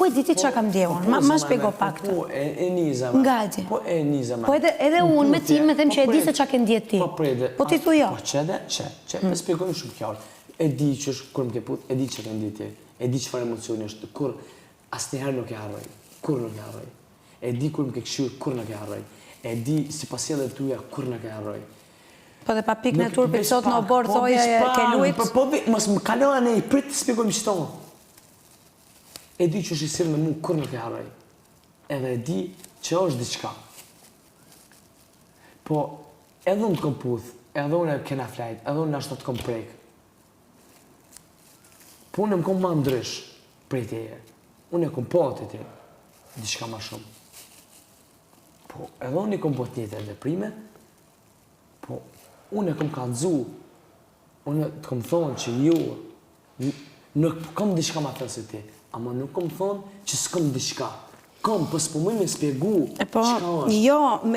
ku e di ti çka kam ndjekur? Ma shpjego pak të. Po e niza. Ngajti. Po e niza. Po edhe unë me ti me them që e di se çka ke ndjet ti. Po prede. Po ti thu jo. Po çe, më shpjegoj shumë qartë. E di që kur më ke put, e di çka ke ndjet ti. E di çfarë emocioni është, kur asnjëherë nuk e harroj. Kur nuk e harroj. E di kur më ke kshir, kur nuk e harroj. E di si pasjellet tuaja, kur nuk e harroj. Po dhe pa pikën e turpit sot në obor thoje ke lujt. Po mos më kalon e prit të shpjegoj më çton. E di që është i sill me mua kur nuk e harroj. Edhe e di që është diçka. Po edhe unë të kom puth, edhe unë e kena flajt, edhe unë ashtu të kom prek. Po unë më kom ma ndrysh prej teje. Unë e kom po të te, diçka ma shumë. Po edhe unë i kom po të njëte e deprime, po unë e kom kallëzu, unë të kom thonë që ju, nuk kom diçka ma thënë se ti, ama nuk kom thonë që s'kom diçka. Kom, po s'po më spjegu po, jo,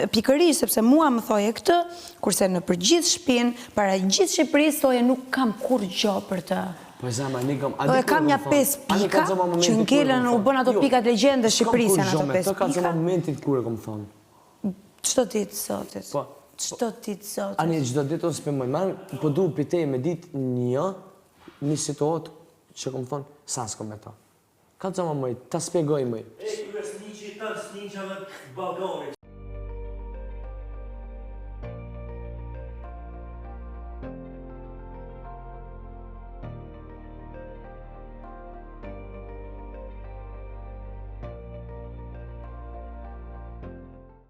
pikërisht, sepse mua më thoje këtë, kurse në përgjithë shtëpinë, para gjithë Shqipërisë thoje nuk kam kur gjo për të. Po zama, ne kam... Dhe kam një 5 pika, që ngelen u bën ato pikat legjende Shqipërisë janë ato 5 pika. Të ka zama momentin kur e kom thonë. Çdo ditë sotit. Çdo ditë sotit. Ani, çdo ditë ose për më marr, po du për te me ditë një situatë që kom thonë, sa s'kom me ta. Ka zama mëj, ta spjegoj mëj. E, kërës një që i tërë s'ninqave të balkonit.